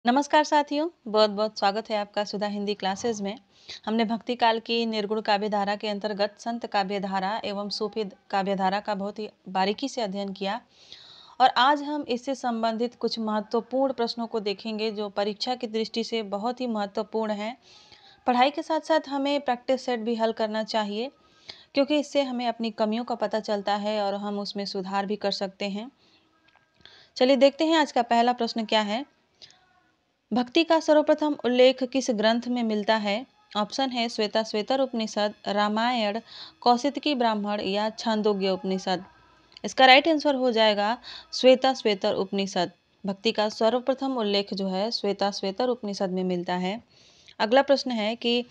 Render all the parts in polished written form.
नमस्कार साथियों, बहुत बहुत स्वागत है आपका सुधा हिंदी क्लासेस में। हमने भक्ति काल की निर्गुण काव्य धारा के अंतर्गत संत काव्य धारा एवं सूफी काव्य धारा का बहुत ही बारीकी से अध्ययन किया और आज हम इससे संबंधित कुछ महत्वपूर्ण प्रश्नों को देखेंगे जो परीक्षा की दृष्टि से बहुत ही महत्वपूर्ण हैं। पढ़ाई के साथ साथ हमें प्रैक्टिस सेट भी हल करना चाहिए क्योंकि इससे हमें अपनी कमियों का पता चलता है और हम उसमें सुधार भी कर सकते हैं। चलिए देखते हैं आज का पहला प्रश्न क्या है। भक्ति का सर्वप्रथम उल्लेख किस ग्रंथ में मिलता है? ऑप्शन है श्वेता उपनिषद, रामायण, कौशिकी ब्राह्मण या छांदोग्य उपनिषद। इसका राइट आंसर हो जाएगा श्वेता उपनिषद। भक्ति का सर्वप्रथम उल्लेख जो है श्वेता उपनिषद में मिलता है। अगला प्रश्न है कि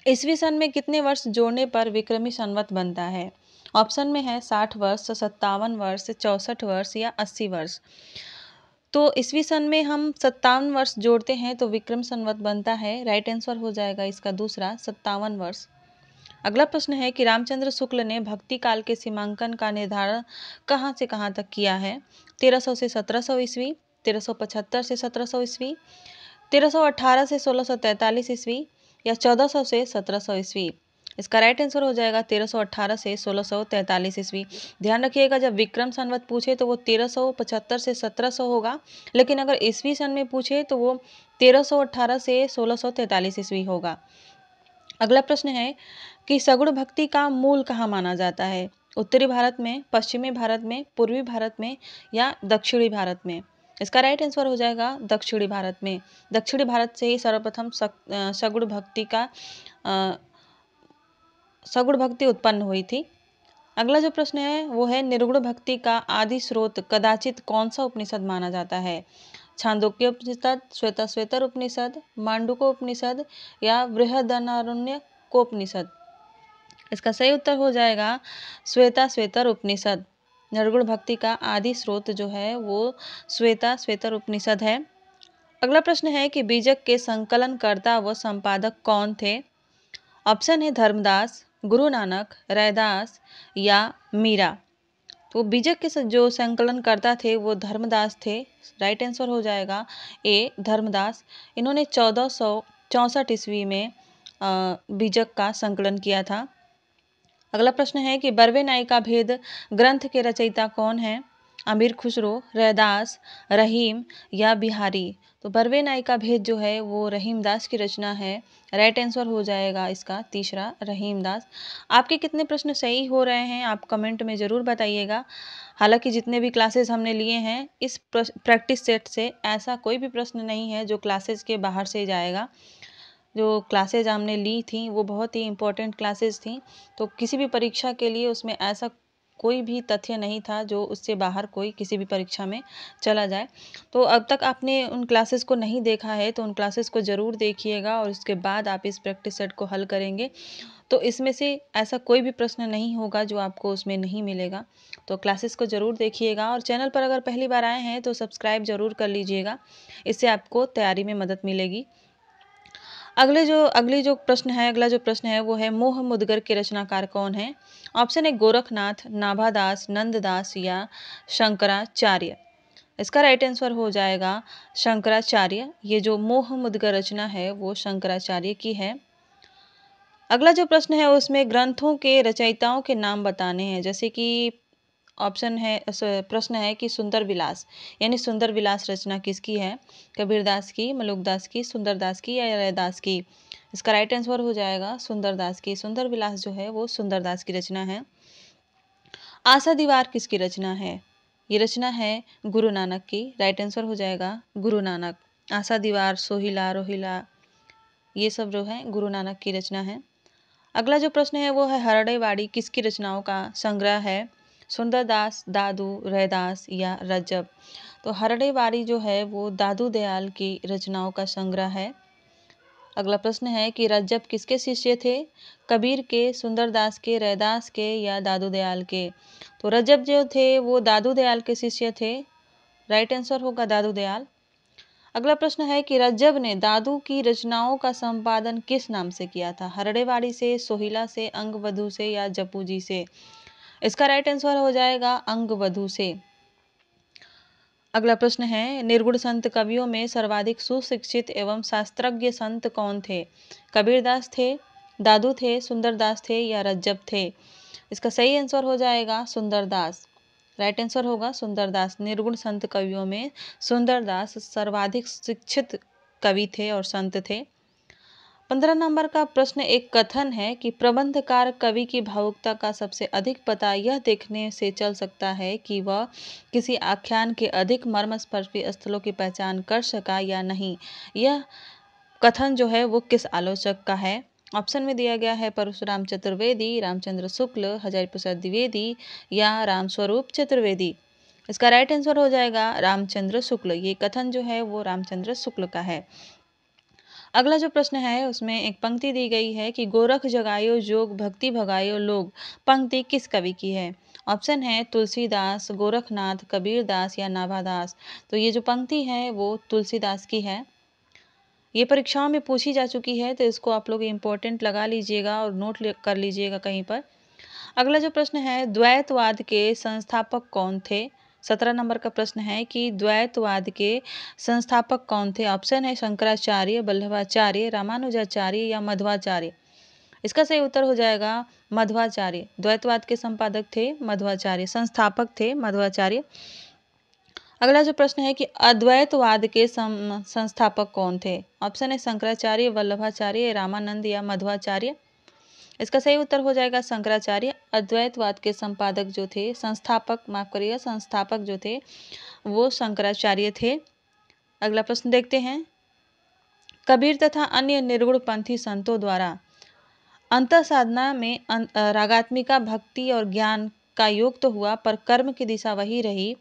ईसवी सन में कितने वर्ष जोड़ने पर विक्रमी संवत बनता है? ऑप्शन में है 60 वर्ष, 57 वर्ष, 64 वर्ष या 80 वर्ष। तो ईसवी सन में हम 57 वर्ष जोड़ते हैं तो विक्रम संवत बनता है। राइट आंसर हो जाएगा इसका दूसरा 57 वर्ष। अगला प्रश्न है कि रामचंद्र शुक्ल ने भक्ति काल के सीमांकन का निर्धारण कहाँ से कहाँ तक किया है? 1300 से 1700 ईस्वी, 1375 से 1700 ईस्वी, 1318 से 1643 ईस्वी या 1400 से 1700 ईस्वी। इसका राइट आंसर हो जाएगा 1318 से 1643 ईस्वी। ध्यान रखिएगा जब विक्रम संवत पूछे तो वो 1375 से 1700 होगा, लेकिन अगर ईस्वी सन में पूछे तो वो 1318 से 1643 ईस्वी होगा। अगला प्रश्न है कि सगुण भक्ति का मूल कहाँ माना जाता है? उत्तरी भारत में, पश्चिमी भारत में, पूर्वी भारत में या दक्षिणी भारत में। इसका राइट आंसर हो जाएगा दक्षिणी भारत में। दक्षिणी भारत से ही सर्वप्रथम सगुण भक्ति उत्पन्न हुई थी। अगला जो प्रश्न है वो है निर्गुण भक्ति का आदि स्रोत कदाचित कौन सा उपनिषद माना जाता है? छांदोग्य उपनिषद, श्वेता उपनिषद, मांडुक्य उपनिषद या बृहदारण्यकोपनिषद। इसका सही उत्तर हो जाएगा श्वेता उपनिषद। निर्गुण भक्ति का आदि स्रोत जो है वो श्वेता उपनिषद है। अगला प्रश्न है कि बीजक के संकलनकर्ता व संपादक कौन थे? ऑप्शन है धर्मदास, गुरु नानक, रैदास या मीरा। तो बीजक के जो संकलनकर्ता थे वो धर्मदास थे। राइट आंसर हो जाएगा ए धर्मदास। इन्होंने 1464 ईस्वी में बीजक का संकलन किया था। अगला प्रश्न है कि बरवे नाई का भेद ग्रंथ के रचयिता कौन है? अमीर खुसरो, रैदास, रहीम या बिहारी। तो बरवे नाई का भेद जो है वो रहीमदास की रचना है। राइट आंसर हो जाएगा इसका तीसरा रहीमदास। आपके कितने प्रश्न सही हो रहे हैं आप कमेंट में ज़रूर बताइएगा। हालांकि जितने भी क्लासेस हमने लिए हैं इस प्रैक्टिस सेट से ऐसा कोई भी प्रश्न नहीं है जो क्लासेस के बाहर से जाएगा। जो क्लासेज हमने ली थी वो बहुत ही इम्पोर्टेंट क्लासेस थी, तो किसी भी परीक्षा के लिए उसमें ऐसा कोई भी तथ्य नहीं था जो उससे बाहर कोई किसी भी परीक्षा में चला जाए। तो अब तक आपने उन क्लासेस को नहीं देखा है तो उन क्लासेस को ज़रूर देखिएगा और उसके बाद आप इस प्रैक्टिस सेट को हल करेंगे तो इसमें से ऐसा कोई भी प्रश्न नहीं होगा जो आपको उसमें नहीं मिलेगा। तो क्लासेस को ज़रूर देखिएगा और चैनल पर अगर पहली बार आए हैं तो सब्सक्राइब ज़रूर कर लीजिएगा, इससे आपको तैयारी में मदद मिलेगी। अगला जो प्रश्न है वो है मोह मुद्गर के रचनाकार कौन है? ऑप्शन है गोरखनाथ, नाभादास, नंददास या शंकराचार्य। इसका राइट आंसर हो जाएगा शंकराचार्य। ये जो मोह मुद्गर रचना है वो शंकराचार्य की है। अगला जो प्रश्न है उसमें ग्रंथों के रचयिताओं के नाम बताने हैं, जैसे कि प्रश्न है कि सुंदर विलास यानी सुंदर विलास रचना किसकी है? कबीरदास की, मलुकदास की, सुंदरदास की या रैदास की। इसका राइट आंसर हो जाएगा सुंदरदास की। सुंदर विलास जो है वो सुंदरदास की रचना है। आशा दीवार किसकी रचना है? ये रचना है गुरु नानक की। राइट आंसर हो जाएगा गुरु नानक। आशा दीवार, सोहिला, रोहिला ये सब जो है गुरु नानक की रचना है। अगला जो प्रश्न है वो है हरड़ेवाड़ी किसकी रचनाओं का संग्रह है? सुंदरदास, दादू, रैदास या रज्जब। तो हरड़ेवाड़ी जो है वो दादू दयाल की रचनाओं का संग्रह है। अगला प्रश्न है कि रज्जब किसके शिष्य थे? कबीर के, सुंदरदास के, रैदास के या दादू दयाल के। तो रज्जब जो थे वो दादू दयाल के शिष्य थे। राइट आंसर होगा दादू दयाल। अगला प्रश्न है कि रज्जब ने दादू की रचनाओं का संपादन किस नाम से किया था? हरड़ेवाड़ी से, सोहिला से, अंगवधु से या जपू जी से। इसका राइट आंसर हो जाएगा अंगवधु से। अगला प्रश्न है, निर्गुण संत कवियों में सर्वाधिक सुशिक्षित एवं शास्त्रज्ञ संत कौन थे? कबीरदास थे, दादू थे, सुंदरदास थे या रज्जब थे? इसका सही आंसर हो जाएगा सुंदरदास। राइट आंसर होगा सुंदरदास। निर्गुण संत कवियों में सुंदरदास सर्वाधिक शिक्षित कवि थे और संत थे। 15 नंबर का प्रश्न एक कथन है कि प्रबंधकार कवि की भावुकता का सबसे अधिक पता यह देखने से चल सकता है कि वह किसी आख्यान के अधिक मर्मस्पर्शी स्थलों की पहचान कर सका या नहीं। यह कथन जो है वो किस आलोचक का है? ऑप्शन में दिया गया है परशुराम चतुर्वेदी, रामचंद्र शुक्ल, हजारी प्रसाद द्विवेदी या रामस्वरूप चतुर्वेदी। इसका राइट आंसर हो जाएगा रामचंद्र शुक्ल। ये कथन जो है वो रामचंद्र शुक्ल का है। अगला जो प्रश्न है उसमें एक पंक्ति दी गई है कि गोरख जगायो जोग भक्ति भगायो लोग। पंक्ति किस कवि की है? ऑप्शन है तुलसीदास, गोरखनाथ, कबीरदास या नाभादास। तो ये जो पंक्ति है वो तुलसीदास की है। ये परीक्षाओं में पूछी जा चुकी है, तो इसको आप लोग इम्पोर्टेंट लगा लीजिएगा और नोट कर लीजिएगा कहीं पर। अगला जो प्रश्न है, द्वैतवाद के संस्थापक कौन थे? 17 नंबर का प्रश्न है कि द्वैतवाद के संस्थापक कौन थे? ऑप्शन है शंकराचार्य, वल्लभाचार्य, रामानुजाचार्य या मध्वाचार्य। इसका सही उत्तर हो जाएगा मध्वाचार्य। द्वैतवाद के संपादक थे मध्वाचार्य, संस्थापक थे मध्वाचार्य। अगला जो प्रश्न है कि अद्वैतवाद के संस्थापक कौन थे? ऑप्शन है शंकराचार्य, वल्लभाचार्य, रामानंद या मध्वाचार्य। इसका सही उत्तर हो जाएगा शंकराचार्य। अद्वैतवाद के संपादक जो थे, संस्थापक माफ करिएगा, संस्थापक जो थे वो शंकराचार्य थे। अगला प्रश्न देखते हैं, कबीर तथा अन्य निर्गुण पंथी संतों द्वारा अंतः साधना में रागात्मिका भक्ति और ज्ञान का योग तो हुआ, पर कर्म की दिशा वही रही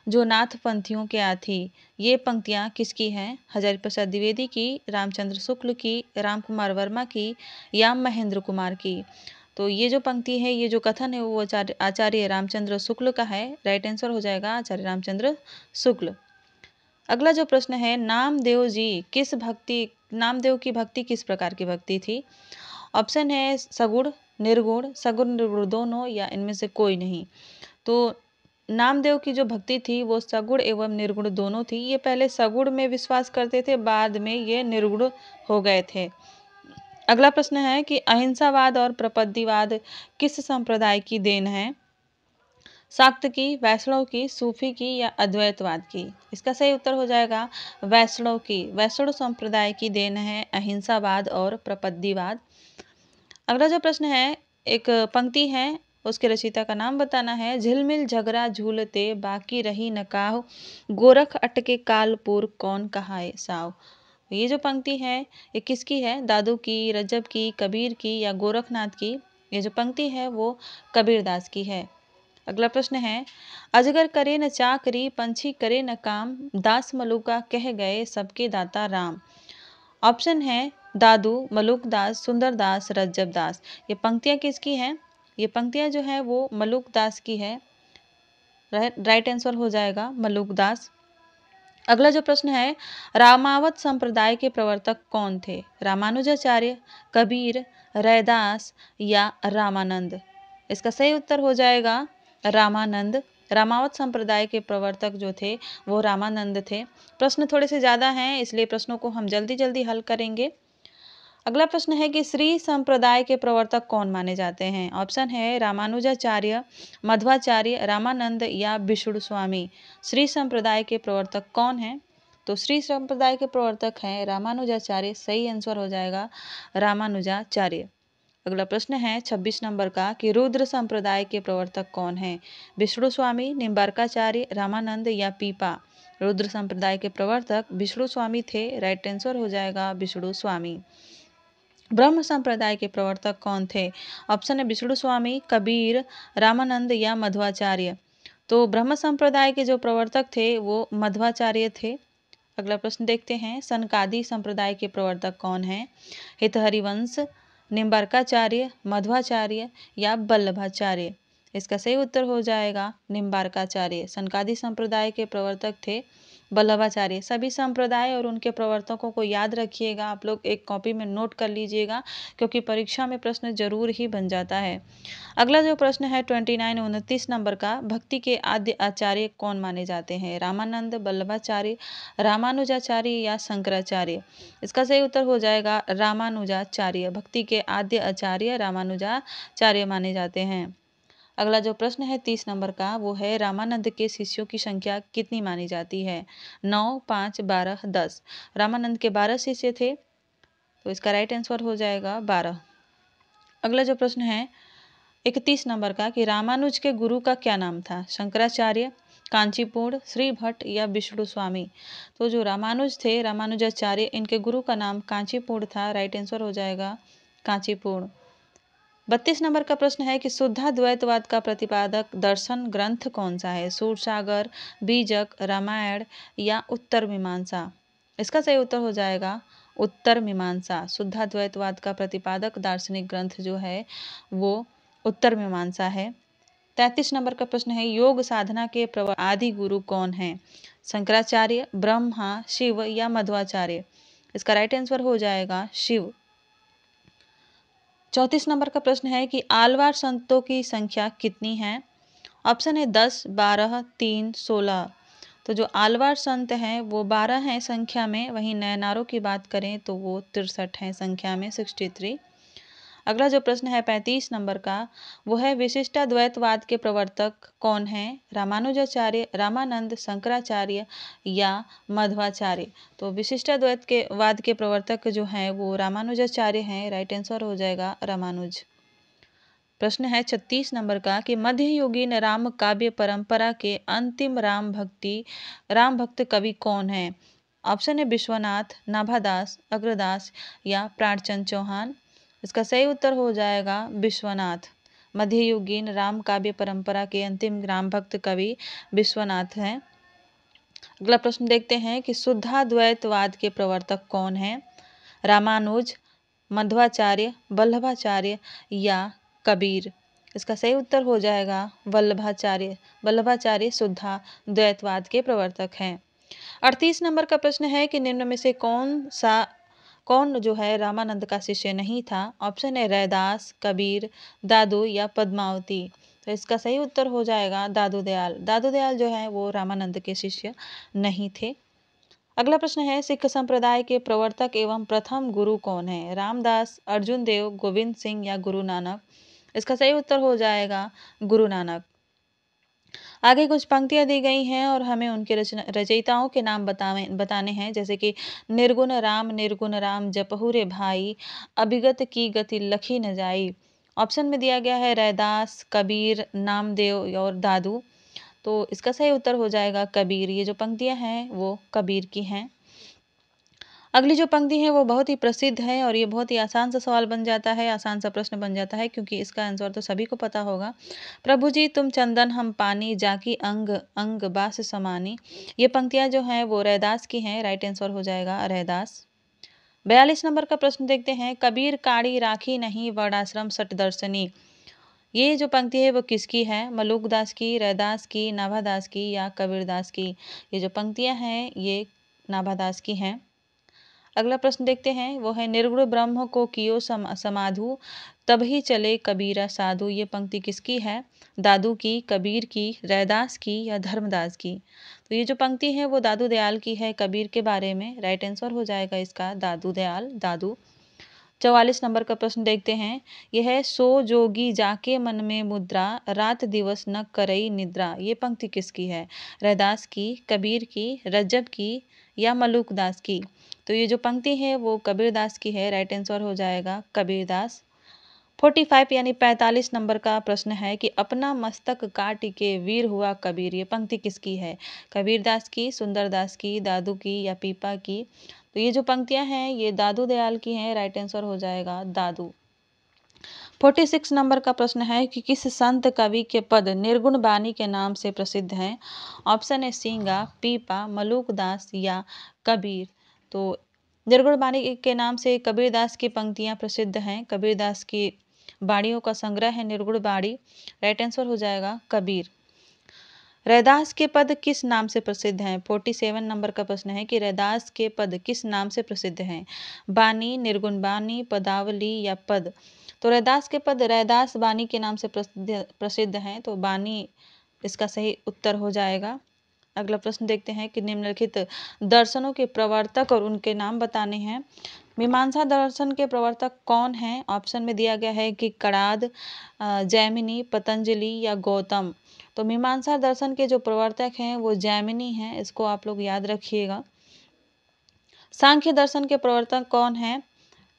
जो नाथ पंथियों के यहाँ थी। ये पंक्तियाँ किसकी हैं? हजारी प्रसाद द्विवेदी की, रामचंद्र शुक्ल की, राम कुमार वर्मा की या महेंद्र कुमार की। तो ये जो पंक्ति है, ये जो कथन है वो आचार्य रामचंद्र शुक्ल का है। राइट आंसर हो जाएगा आचार्य रामचंद्र शुक्ल। अगला जो प्रश्न है, नामदेव की भक्ति किस प्रकार की भक्ति थी? ऑप्शन है सगुण, निर्गुण, सगुण निर्गुण दोनों या इनमें से कोई नहीं। तो नामदेव की जो भक्ति थी वो सगुण एवं निर्गुण दोनों थी। ये पहले सगुण में विश्वास करते थे, बाद में ये निर्गुण हो गए थे। अगला प्रश्न है कि अहिंसावाद और प्रपत्तिवाद किस संप्रदाय की देन है? शाक्त की, वैष्णव की, सूफी की या अद्वैतवाद की? इसका सही उत्तर हो जाएगा वैष्णव की। वैष्णव संप्रदाय की देन है अहिंसावाद और प्रपत्तिवाद। अगला जो प्रश्न है, एक पंक्ति है, उसके रचयिता का नाम बताना है। झिलमिल झगड़ा झूलते बाकी रही न काहू, गोरख अटके कालपुर कौन कहाए साव। ये जो पंक्ति है ये किसकी है? दादू की, रज्जब की, कबीर की या गोरखनाथ की? ये जो पंक्ति है वो कबीरदास की है। अगला प्रश्न है, अजगर करे न चाकरी, पंछी करे न काम, दास मलुका कह गए सबके दाता राम। ऑप्शन है दादू, मलुकदास, सुंदरदास, रज्जबदास। ये पंक्तियाँ किसकी हैं? ये पंक्तियाँ जो हैं वो मलुकदास की है। राइट आंसर हो जाएगा मलुकदास। अगला जो प्रश्न है, रामावत संप्रदाय के प्रवर्तक कौन थे? रामानुजाचार्य, कबीर, रैदास या रामानंद। इसका सही उत्तर हो जाएगा रामानंद। रामावत संप्रदाय के प्रवर्तक जो थे वो रामानंद थे। प्रश्न थोड़े से ज़्यादा हैं, इसलिए प्रश्नों को हम जल्दी जल्दी हल करेंगे। अगला प्रश्न है कि श्री संप्रदाय के प्रवर्तक कौन माने जाते हैं? ऑप्शन है रामानुजाचार्य, मध्वाचार्य, रामानंद या विष्णु स्वामी। श्री संप्रदाय के प्रवर्तक कौन हैं? तो श्री संप्रदाय के प्रवर्तक हैं रामानुजाचार्य। सही आंसर हो जाएगा रामानुजाचार्य। अगला प्रश्न है 26 नंबर का कि रुद्र संप्रदाय के प्रवर्तक कौन हैं? विष्णु स्वामी, निम्बार्काचार्य, रामानंद या पीपा। रुद्र संप्रदाय के प्रवर्तक विष्णु स्वामी थे। राइट आंसर हो जाएगा विष्णु स्वामी। ब्रह्म संप्रदाय के प्रवर्तक कौन थे? ऑप्शन है विष्णु स्वामी, कबीर, रामानंद या मध्वाचार्य। तो ब्रह्म संप्रदाय के जो प्रवर्तक थे वो मध्वाचार्य थे। अगला प्रश्न देखते हैं, सनकादि संप्रदाय के प्रवर्तक कौन हैं? हितहरिवंश, निम्बार्काचार्य, मध्वाचार्य या वल्लभाचार्य। इसका सही उत्तर हो जाएगा निम्बार्काचार्य। सनकादि संप्रदाय के प्रवर्तक थे वल्लभाचार्य। सभी संप्रदाय और उनके प्रवर्तकों को याद रखिएगा, आप लोग एक कॉपी में नोट कर लीजिएगा, क्योंकि परीक्षा में प्रश्न जरूर ही बन जाता है। अगला जो प्रश्न है 29 नंबर का, भक्ति के आद्य आचार्य कौन माने जाते हैं? रामानंद, वल्लभाचार्य, रामानुजाचार्य या शंकराचार्य? इसका सही उत्तर हो जाएगा रामानुजाचार्य। भक्ति के आद्य आचार्य रामानुजाचार्य माने जाते हैं। अगला जो प्रश्न है 30 नंबर का, वो है रामानंद के शिष्यों की संख्या कितनी मानी जाती है? 9, 5, 12, 10। रामानंद के 12 शिष्य थे, तो इसका राइट आंसर हो जाएगा 12। अगला जो प्रश्न है 31 नंबर का, कि रामानुज के गुरु का क्या नाम था? शंकराचार्य, कांचीपुर, श्री भट्ट या विष्णु स्वामी? तो जो रामानुज थे, रामानुजाचार्य, इनके गुरु का नाम कांचीपुर था। राइट आंसर हो जाएगा कांचीपुर। 32 नंबर का प्रश्न है कि शुद्धाद्वैतवाद का प्रतिपादक दर्शन ग्रंथ कौन सा है? सूरसागर, बीजक, रामायण या उत्तर मीमांसा? इसका सही उत्तर हो जाएगा उत्तर मीमांसा। शुद्धाद्वैतवाद का प्रतिपादक दार्शनिक ग्रंथ जो है वो उत्तर मीमांसा है। 33 नंबर का प्रश्न है, योग साधना के आदि गुरु कौन है? शंकराचार्य, ब्रह्मा, शिव या मध्वाचार्य? इसका राइट आंसर हो जाएगा शिव। 34 नंबर का प्रश्न है कि आलवार संतों की संख्या कितनी है? ऑप्शन है 10, 12, 3, 16। तो जो आलवार संत हैं वो 12 हैं संख्या में, वहीं नयनारों की बात करें तो वो 63 हैं संख्या में, 63। अगला जो प्रश्न है 35 नंबर का, वो है विशिष्टाद्वैतवाद के प्रवर्तक कौन हैं? रामानुजाचार्य, रामानंद, शंकराचार्य या मध्वाचार्य? तो विशिष्टाद्वैत के वाद के प्रवर्तक जो हैं वो रामानुजाचार्य हैं। राइट आंसर हो जाएगा रामानुज। प्रश्न है 36 नंबर का, कि मध्ययुगीन राम काव्य परंपरा के अंतिम राम भक्त कवि कौन है? ऑप्शन है विश्वनाथ, नाभादास, अग्रदास या प्राणचंद चौहान? इसका सही उत्तर हो जाएगा विश्वनाथ। मध्ययुगीन राम काव्य परंपरा के अंतिम राम भक्त कवि विश्वनाथ हैं। अगला प्रश्न देखते हैं कि शुद्धाद्वैतवाद के प्रवर्तक कौन हैं? रामानुज, मध्वाचार्य, वल्लभाचार्य या कबीर? इसका सही उत्तर हो जाएगा वल्लभाचार्य। वल्लभाचार्य शुद्धाद्वैतवाद के प्रवर्तक हैं। 38 नंबर का प्रश्न है कि निम्न में से कौन जो है रामानंद का शिष्य नहीं था? ऑप्शन है रैदास, कबीर, दादू या पद्मावती? तो इसका सही उत्तर हो जाएगा दादू दयाल। दादू दयाल जो है वो रामानंद के शिष्य नहीं थे। अगला प्रश्न है, सिख संप्रदाय के प्रवर्तक एवं प्रथम गुरु कौन है? रामदास, अर्जुन देव, गोविंद सिंह या गुरु नानक? इसका सही उत्तर हो जाएगा गुरु नानक। आगे कुछ पंक्तियां दी गई हैं और हमें उनके रचयिताओं के नाम बताने हैं, जैसे कि निर्गुण राम जपहु रे भाई, अभिगत की गति लखी न जाई। ऑप्शन में दिया गया है रैदास, कबीर, नामदेव और दादू। तो इसका सही उत्तर हो जाएगा कबीर। ये जो पंक्तियां हैं वो कबीर की हैं। अगली जो पंक्ति है वो बहुत ही प्रसिद्ध है और ये बहुत ही आसान सा सवाल बन जाता है, आसान सा प्रश्न बन जाता है, क्योंकि इसका आंसर तो सभी को पता होगा। प्रभु जी तुम चंदन हम पानी, जाकी अंग अंग बास समानी। ये पंक्तियां जो हैं वो रैदास की हैं। राइट आंसर हो जाएगा रैदास। 42 नंबर का प्रश्न देखते हैं, कबीर काड़ी राखी नहीं वर्णाश्रम सट दर्शनी। ये जो पंक्ति है वो किसकी है? मलुकदास की, रैदास की, नाभादास की या कबीरदास की? ये जो पंक्तियां हैं ये नाभादास की हैं। अगला प्रश्न देखते हैं, वो है निर्गुण ब्रह्म को कियो समाधु, तभी चले कबीरा साधु। ये पंक्ति किसकी है? दादू की, कबीर की, रैदास की या धर्मदास की? तो ये जो पंक्ति है वो दादू दयाल की है कबीर के बारे में। राइट आंसर हो जाएगा इसका दादू दयाल, दादू। 44 नंबर का प्रश्न देखते हैं, यह है सो जोगी जाके मन में मुद्रा, रात दिवस न करई निद्रा। ये पंक्ति किसकी है? रैदास की, कबीर की, रज्जब की या मलुकदास की? तो ये जो पंक्ति है वो कबीरदास की है। राइट आंसर हो जाएगा कबीरदास। 45 यानी 45 नंबर का प्रश्न है कि अपना मस्तक काट के वीर हुआ कबीर। ये पंक्ति किसकी है? कबीरदास की, सुंदरदास की, दादू की या पीपा की? तो ये जो पंक्तियां हैं ये दादू दयाल की हैं। राइट आंसर हो जाएगा दादू। 46 नंबर का प्रश्न है कि किस संत कवि के पद निर्गुण बानी के नाम से प्रसिद्ध हैं? ऑप्शन है सींगा, पीपा, मलुकदास या कबीर? तो निर्गुण बानी के नाम से कबीरदास की पंक्तियां प्रसिद्ध हैं। कबीरदास की बाणियों का संग्रह है निर्गुण बाणी। राइट आंसर हो जाएगा कबीर। रैदास के पद किस नाम से प्रसिद्ध हैं? 47 नंबर का प्रश्न है कि रैदास के पद किस नाम से प्रसिद्ध हैं? बानी, निर्गुण बानी, पदावली या पद? तो रैदास के पद रैदास बानी के नाम से प्रसिद्ध हैं, तो बानी इसका सही उत्तर हो जाएगा। अगला प्रश्न देखते हैं कि निम्नलिखित दर्शनों के प्रवर्तक और उनके नाम बताने हैं। मीमांसा दर्शन के प्रवर्तक कौन हैं? ऑप्शन में दिया गया है कि कणाद, जैमिनी, पतंजलि या गौतम। तो मीमांसा दर्शन के जो प्रवर्तक हैं वो जैमिनी हैं, इसको आप लोग याद रखिएगा। सांख्य दर्शन के प्रवर्तक कौन हैं?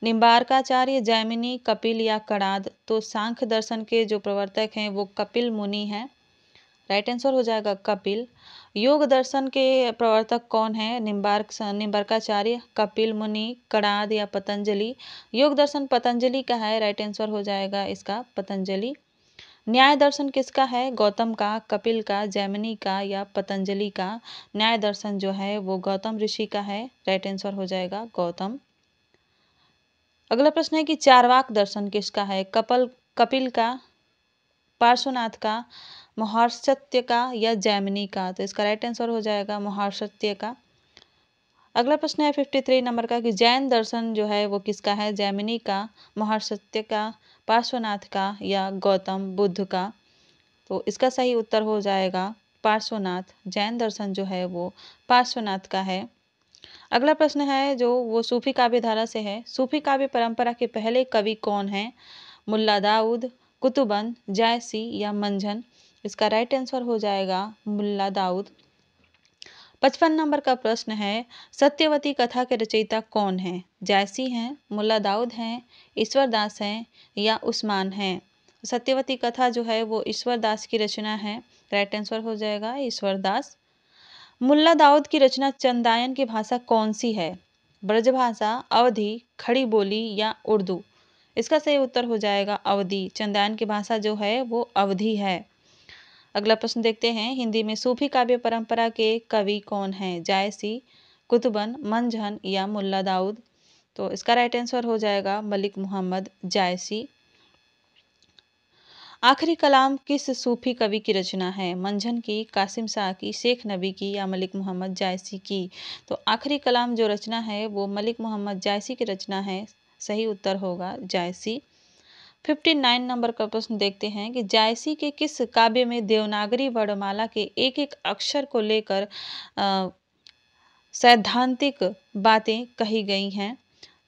निम्बार्काचार्य, जैमिनी, कपिल या कणाद। तो सांख्य दर्शन के जो प्रवर्तक हैं वो कपिल मुनि हैं। राइट आंसर हो जाएगा कपिल। योग दर्शन के प्रवर्तक कौन है? निम्बार्काचार्य, कपिल मुनि, कणाद या पतंजलि। योग दर्शन पतंजलि का है, राइट आंसर हो जाएगा इसका पतंजलि। न्याय दर्शन किसका है? गौतम का, कपिल का, जैमिनी का या पतंजलि का। न्याय दर्शन जो है वो गौतम ऋषि का है, राइट आंसर हो जाएगा गौतम। अगला प्रश्न है कि चारवाक दर्शन किसका है? कपिल का, पार्श्वनाथ का, महर्षत्य का या जैमिनी का। तो इसका राइट आंसर हो जाएगा महर्षत्य का। अगला प्रश्न है 53 नंबर का कि जैन दर्शन जो है वो किसका है? जैमिनी का, महर्षत्य का, पार्श्वनाथ का या गौतम बुद्ध का। तो इसका सही उत्तर हो जाएगा पार्श्वनाथ। जैन दर्शन जो है वो पार्श्वनाथ का है। अगला प्रश्न है जो वो सूफी काव्य धारा से है। सूफी काव्य परंपरा के पहले कवि कौन है? मुल्ला दाऊद, कुतुबन, जायसी या मंझन। इसका राइट आंसर हो जाएगा मुल्ला दाऊद। 55 नंबर का प्रश्न है सत्यवती कथा के रचयिता कौन है? जायसी हैं, मुल्ला दाऊद हैं, ईश्वर दास हैं या उस्मान हैं। सत्यवती कथा जो है वो ईश्वर दास की रचना है, राइट आंसर हो जाएगा ईश्वर दास। मुल्ला दाऊद की रचना चंदायन की भाषा कौन सी है? ब्रजभाषा, अवधी, खड़ी बोली या उर्दू। इसका सही उत्तर हो जाएगा अवधी। चंदायन की भाषा जो है वो अवधी है। अगला प्रश्न देखते हैं हिंदी में सूफी काव्य परंपरा के कवि कौन हैं? जायसी, कुतुबन, मंझन या मुल्ला दाऊद। तो इसका राइट आंसर हो जाएगा मलिक मोहम्मद जायसी। आखिरी कलाम किस सूफी कवि की रचना है? मंझन की, कासिम शाह की, शेख नबी की या मलिक मोहम्मद जायसी की। तो आखिरी कलाम जो रचना है वो मलिक मोहम्मद जायसी की रचना है, सही उत्तर होगा जायसी। 59 नंबर का प्रश्न देखते हैं कि जायसी के किस काव्य में देवनागरी वर्णमाला के एक एक अक्षर को लेकर सैद्धांतिक बातें कही गई हैं?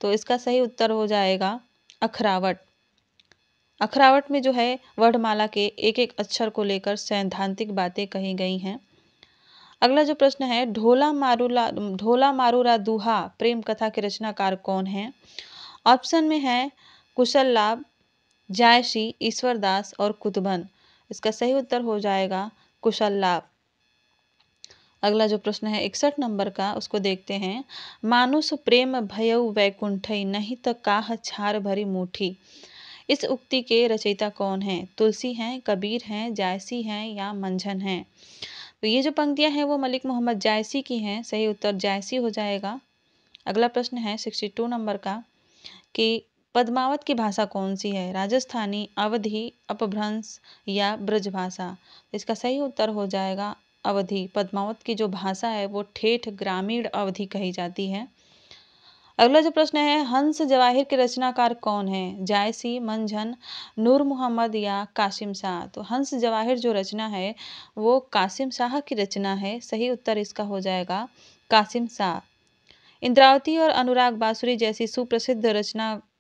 तो इसका सही उत्तर हो जाएगा अखरावट। अखरावट में जो है वर्णमाला के एक एक अक्षर को लेकर सैद्धांतिक बातें कही गई हैं। अगला जो प्रश्न है ढोला मारूला दूहा प्रेम कथा के रचनाकार कौन है? ऑप्शन में है कुशल लाभ, जायसी, ईश्वर दास और कुतुबन। इसका सही उत्तर हो जाएगा कुशल लाभ। अगला जो प्रश्न है 61 नंबर का, उसको देखते हैं। मानुष प्रेम भयउ वैकुंठई नहीं तो काह छार भरी मुठी। इस उक्ति के रचयिता कौन हैं? तुलसी हैं, कबीर हैं, जायसी हैं या मंझन हैं। तो ये जो पंक्तियां हैं वो मलिक मोहम्मद जायसी की हैं, सही उत्तर जायसी हो जाएगा। अगला प्रश्न है 62 नंबर का कि पद्मावत की भाषा कौन सी है? राजस्थानी, अवधी, अपभ्रंश या ब्रजभाषा। इसका सही उत्तर हो जाएगा अवधी। पद्मावत की जो भाषा है वो ठेठ ग्रामीण अवधी कही जाती है। अगला जो प्रश्न है हंस जवाहिर के रचनाकार कौन है? जायसी, मंझन, नूर मोहम्मद या कासिम शाह। तो हंस जवाहिर जो रचना है वो कासिम शाह की रचना है, सही उत्तर इसका हो जाएगा कासिम शाह। इंद्रावती और अनुराग बांसुरी जैसी सुप्रसिद्ध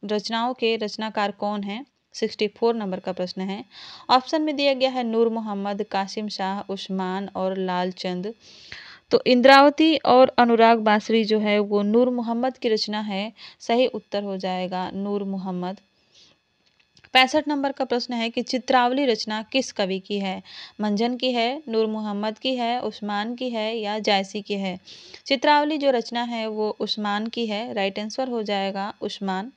रचनाओं के रचनाकार कौन हैं? 64 नंबर का प्रश्न है। ऑप्शन में दिया गया है नूर मोहम्मद, कासिम शाह, उस्मान और लालचंद। तो इंद्रावती और अनुराग बांसुरी जो है वो नूर मोहम्मद की रचना है, सही उत्तर हो जाएगा नूर मोहम्मद। 65 नंबर का प्रश्न है कि चित्रावली रचना किस कवि की है? मंझन की है, नूर मोहम्मद की है, उस्मान की है या जायसी की है। चित्रावली जो रचना है वो उस्मान की है, राइट आंसर हो जाएगा उस्मान।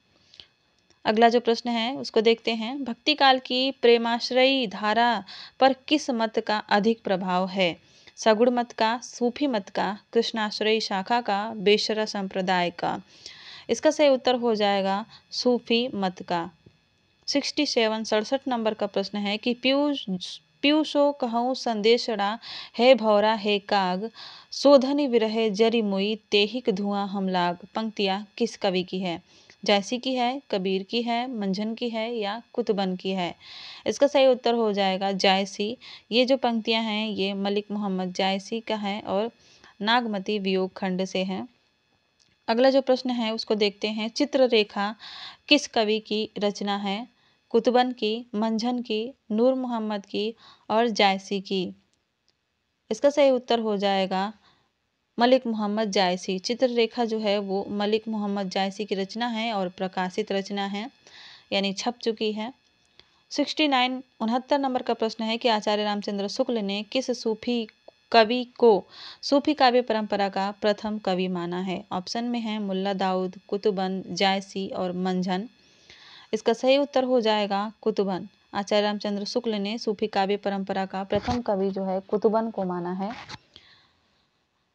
अगला जो प्रश्न है उसको देखते हैं। भक्ति काल की प्रेमाश्रयी धारा पर किस मत का अधिक प्रभाव है? सगुण मत का, सूफी मत का, कृष्णाश्रयी शाखा का, बेशरा संप्रदाय का। इसका सही उत्तर हो जाएगा सूफी मत का। 67 नंबर का प्रश्न है कि पीयूषो कहूँ संदेशड़ा, है भौरा है काग, सोधनि विरहे जरि मुई, तेहिक धुआं हम लाग। पंक्तियाँ किस कवि की है? जायसी की है, कबीर की है, मंझन की है या कुतुबन की है? इसका सही उत्तर हो जाएगा जायसी। ये जो पंक्तियां हैं ये मलिक मोहम्मद जायसी का है और नागमती वियोग खंड से है। अगला जो प्रश्न है उसको देखते हैं। चित्ररेखा किस कवि की रचना है? कुतुबन की, मंझन की, नूर मोहम्मद की और जायसी की? इसका सही उत्तर हो जाएगा मलिक मोहम्मद जायसी। चित्ररेखा जो है वो मलिक मोहम्मद जायसी की रचना है और प्रकाशित रचना है, यानी छप चुकी है। 69 नंबर का प्रश्न है कि आचार्य रामचंद्र शुक्ल ने किस सूफी कवि को सूफी काव्य परंपरा का प्रथम कवि माना है? ऑप्शन में है मुल्ला दाऊद, कुतुबन, जायसी और मंझन। इसका सही उत्तर हो जाएगा कुतुबन। आचार्य रामचंद्र शुक्ल ने सूफी काव्य परंपरा का प्रथम कवि जो है कुतुबन को माना है।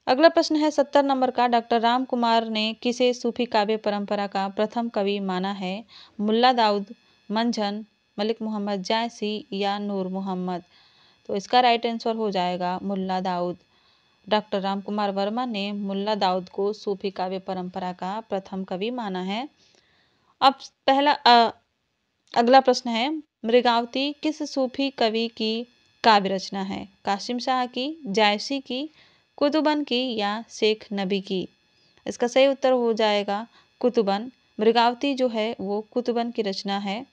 अगला प्रश्न है 70 नंबर का। डॉक्टर राम कुमार ने किसे सूफी काव्य परंपरा का प्रथम कवि माना है? मुल्ला दाऊद, मंझन, मलिक मोहम्मद जायसी या नूर मोहम्मद? तो इसका राइट आंसर हो जाएगा मुल्ला दाऊद। डॉक्टर राम कुमार वर्मा ने मुल्ला दाऊद को सूफी काव्य परंपरा का प्रथम कवि माना है। अब अगला प्रश्न है, मृगावती किस सूफी कवि की काव्य रचना है? कासिम शाह की, जायसी की, कुतुबन की या शेख नबी की? इसका सही उत्तर हो जाएगा कुतुबन। मृगावती जो है वो कुतुबन की रचना है।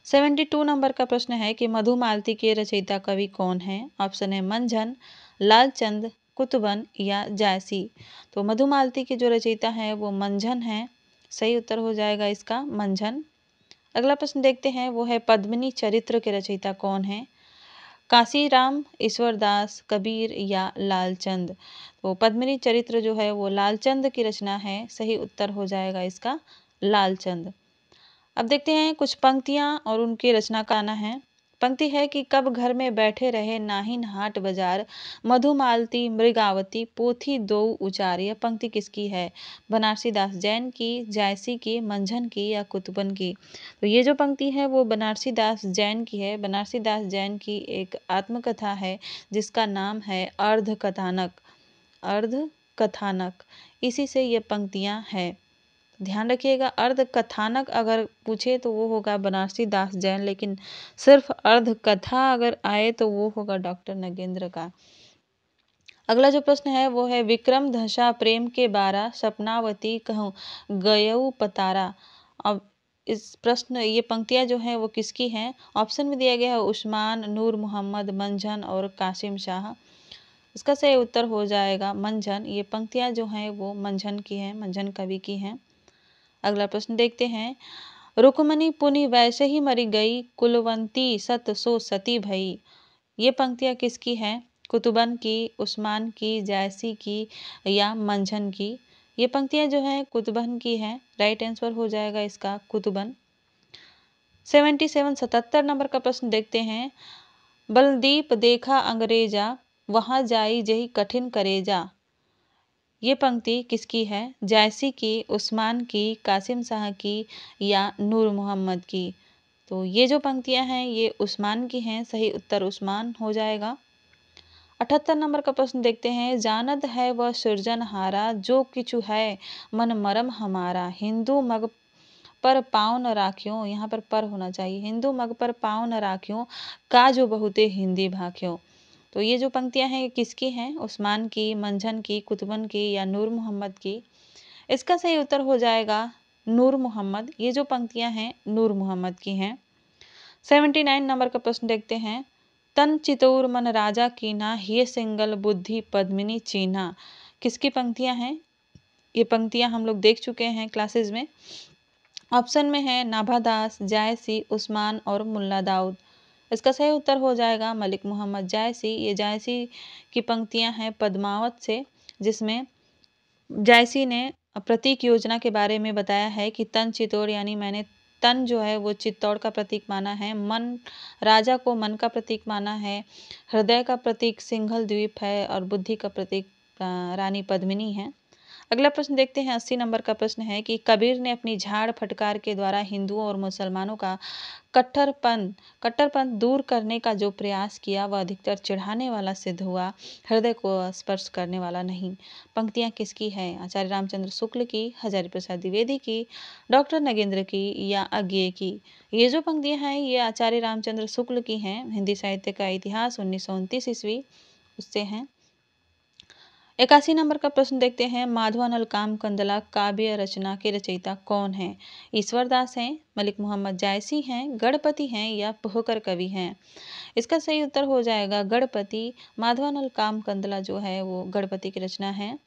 72 नंबर का प्रश्न है कि मधुमालती के रचयिता कवि कौन है? ऑप्शन है मंझन, लालचंद, कुतुबन या जायसी। तो मधुमालती के जो रचयिता है वो मंझन है। सही उत्तर हो जाएगा इसका मंझन। अगला प्रश्न देखते हैं, वो है पद्मिनी चरित्र के रचयिता कौन है? काशीराम, ईश्वरदास, कबीर या लालचंद? तो पद्मिनी चरित्र जो है वो लालचंद की रचना है। सही उत्तर हो जाएगा इसका लालचंद। अब देखते हैं कुछ पंक्तियां और उनकी रचना का आना है। पंक्ति है कि कब घर में बैठे रहे नाहिन हाट बाजार, मधुमालती मृगावती पोथी दो उचार। यह पंक्ति किसकी है? बनारसी दास जैन की, जायसी की, मंझन की या कुतुबन की? तो ये जो पंक्ति है वो बनारसी दास जैन की है। बनारसी दास जैन की एक आत्मकथा है जिसका नाम है अर्ध कथानक। अर्ध कथानक, इसी से ये पंक्तियां हैं। ध्यान रखिएगा, अर्ध कथानक अगर पूछे तो वो होगा बनारसी दास जैन, लेकिन सिर्फ अर्ध कथा अगर आए तो वो होगा डॉक्टर नगेंद्र का। अगला जो प्रश्न है वो है, विक्रम धसा प्रेम के बारा, सपनावती कहूँ गयऊ पतारा। अब इस प्रश्न ये पंक्तियां जो हैं वो किसकी हैं? ऑप्शन में दिया गया है उस्मान, नूर मोहम्मद, मंझन और कासिम शाह। इसका सही उत्तर हो जाएगा मंझन। ये पंक्तियां जो हैं वो मंझन की हैं, मंझन कवि की हैं। अगला प्रश्न देखते हैं, रुक्मणी पुनि वैसे ही मरी गई, कुलवंती सत सो सती भई। ये पंक्तियां किसकी हैं? कुतुबन की, उस्मान की, जायसी की या मंझन की? ये पंक्तियां जो हैं कुतुबन की हैं। राइट आंसर हो जाएगा इसका कुतुबन। 77 नंबर का प्रश्न देखते हैं, बलदीप देखा अंग्रेजा, वहां जाई जही कठिन करेजा। ये पंक्ति किसकी है? जायसी की, उस्मान की, कासिम शाह की या नूर मोहम्मद की? तो ये जो पंक्तियां हैं ये उस्मान की हैं। सही उत्तर उस्मान हो जाएगा। 78 नंबर का प्रश्न देखते हैं, जानत है वह सृजनहारा, जो किछु है मन मरम हमारा, हिंदू मग पर पाँव न राख्यों। यहाँ पर होना चाहिए। हिंदू मग पर पाँव न राख्यों, का जो बहुते हिंदी भाख्यों। तो ये जो पंक्तियां हैं ये किसकी हैं? उस्मान की, मंझन की, कुतुबन की या नूर मोहम्मद की? इसका सही उत्तर हो जाएगा नूर मोहम्मद। ये जो पंक्तियां हैं नूर मोहम्मद की हैं। 79 नंबर का प्रश्न देखते हैं, तन चितौर मन राजा कीना, ये सिंगल बुद्धि पद्मिनी चीना। किसकी पंक्तियां हैं? ये पंक्तियां हम लोग देख चुके हैं क्लासेस में। ऑप्शन में है नाभादास, जायसी, उस्मान और मुल्ला दाऊद। इसका सही उत्तर हो जाएगा मलिक मोहम्मद जायसी। ये जायसी की पंक्तियां हैं पद्मावत से, जिसमें जायसी ने प्रतीक योजना के बारे में बताया है कि तन चितौड़, यानी मैंने तन जो है वो चित्तौड़ का प्रतीक माना है, मन राजा को मन का प्रतीक माना है, हृदय का प्रतीक सिंघल द्वीप है और बुद्धि का प्रतीक रानी पद्मिनी है। अगला प्रश्न देखते हैं। 80 नंबर का प्रश्न है कि कबीर ने अपनी झाड़ फटकार के द्वारा हिंदुओं और मुसलमानों का कट्टरपन दूर करने का जो प्रयास किया वह अधिकतर चिढ़ाने वाला सिद्ध हुआ, हृदय को स्पर्श करने वाला नहीं। पंक्तियां किसकी है? आचार्य रामचंद्र शुक्ल की, हजारी प्रसाद द्विवेदी की, डॉक्टर नगेंद्र की या अज्ञेय की? ये जो पंक्तियां हैं ये आचार्य रामचंद्र शुक्ल की हैं। हिंदी साहित्य का इतिहास 1929 ईस्वी उससे हैं। 81 नंबर का प्रश्न देखते हैं। माधवानल काम कंदला काव्य रचना के रचयिता कौन है? ईश्वरदास हैं, मलिक मोहम्मद जायसी हैं, गणपति हैं या पोहकर कवि हैं? इसका सही उत्तर हो जाएगा गणपति। माधवानल काम कंदला जो है वो गणपति की रचना है।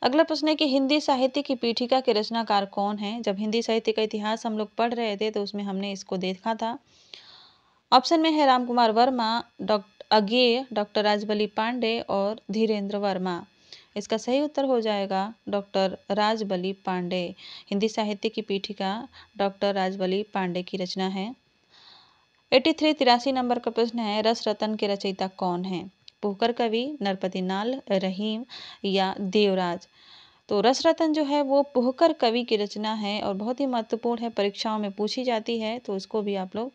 अगला प्रश्न है कि हिंदी साहित्य की पीठिका के रचनाकार कौन है? जब हिंदी साहित्य का इतिहास हम लोग पढ़ रहे थे तो उसमें हमने इसको देखा था। ऑप्शन में है राम कुमार वर्मा, अज्ञेय, डॉक्टर राजबली पांडे और धीरेन्द्र वर्मा। इसका सही उत्तर हो जाएगा डॉक्टर राजबली पांडे। हिंदी साहित्य की पीठिका डॉक्टर राजबली पांडे की रचना है। 83 नंबर का प्रश्न है। रस रतन के रचयिता कौन है? पोहकर कवि, नरपति नाल, रहीम या देवराज? तो रस रतन जो है वो पोहकर कवि की रचना है और बहुत ही महत्वपूर्ण है, परीक्षाओं में पूछी जाती है, तो इसको भी आप लोग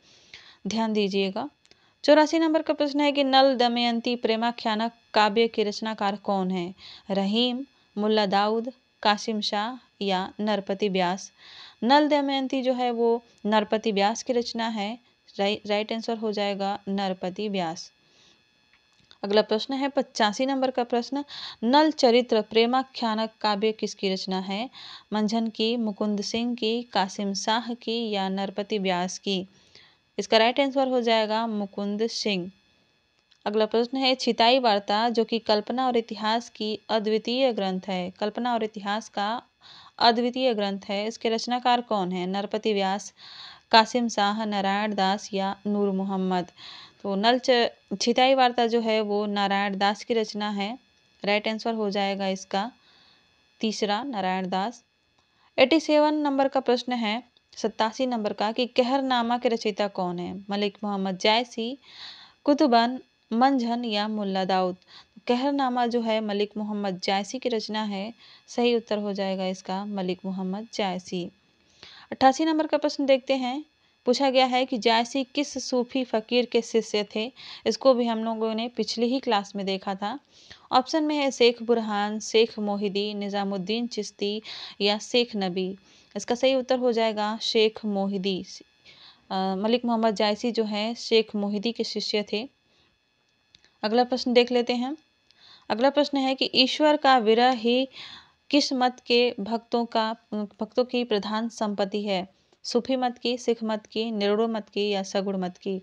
ध्यान दीजिएगा। 84 नंबर का प्रश्न है कि नल दमयंती प्रेमाख्यानक काव्य के रचनाकार कौन है? रहीम, मुल्ला दाऊद, कासिम शाह या नरपति व्यास? नल दमयंती जो है वो नरपति व्यास की रचना है। राइट आंसर हो जाएगा नरपति व्यास। अगला प्रश्न है 85 नंबर का प्रश्न। नल चरित्र प्रेमाख्यानक काव्य किसकी रचना है? मंझन की, मुकुंद सिंह की, कासिम शाह की या नरपति व्यास की? इसका राइट आंसर हो जाएगा मुकुंद सिंह। अगला प्रश्न है छिताई वार्ता जो कि कल्पना और इतिहास की अद्वितीय ग्रंथ है। कल्पना और इतिहास का अद्वितीय ग्रंथ है। इसके रचनाकार कौन है? नरपति व्यास, कासिम शाह, नारायण दास या नूर मोहम्मद? तो छिताई वार्ता जो है वो नारायण दास की रचना है। राइट आंसर हो जाएगा इसका तीसरा, नारायण दास। 87 नंबर का प्रश्न है 87 नंबर का कि कहरनामा के रचयिता कौन है? मलिक मोहम्मद जायसी, कुतुबन, मंझन या मुल्ला दाऊद? कहरनामा जो है मलिक मोहम्मद जायसी की रचना है। सही उत्तर हो जाएगा इसका मलिक मोहम्मद जायसी। 88 नंबर का प्रश्न देखते हैं। पूछा गया है कि जायसी किस सूफी फकीर के शिष्य थे? इसको भी हम लोगों ने पिछली ही क्लास में देखा था। ऑप्शन में है शेख बुरहान, शेख मोहिदी, निजामुद्दीन चिश्ती या शेख नबी? इसका सही उत्तर हो जाएगा शेख मोहिदी। मलिक मोहम्मद जायसी जो है शेख मोहिदी के शिष्य थे। अगला प्रश्न देख लेते हैं। अगला प्रश्न है कि ईश्वर का विरह ही किस मत के भक्तों की प्रधान संपत्ति है? सूफी मत की, सिख मत की, निरोड़ मत की या सगुण मत की?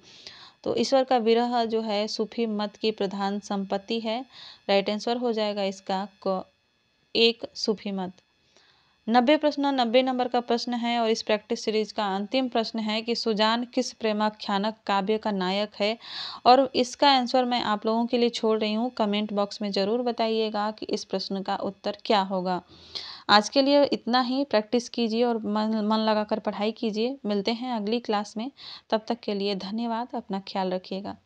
तो ईश्वर का विरह जो है सूफी मत की प्रधान संपत्ति है। राइट आंसर हो जाएगा इसका एक, सूफी मत। 90 नंबर का प्रश्न है और इस प्रैक्टिस सीरीज का अंतिम प्रश्न है कि सुजान किस प्रेमाख्यानक काव्य का नायक है? और इसका आंसर मैं आप लोगों के लिए छोड़ रही हूँ। कमेंट बॉक्स में ज़रूर बताइएगा कि इस प्रश्न का उत्तर क्या होगा। आज के लिए इतना ही। प्रैक्टिस कीजिए और मन लगाकर पढ़ाई कीजिए। मिलते हैं अगली क्लास में। तब तक के लिए धन्यवाद। अपना ख्याल रखिएगा।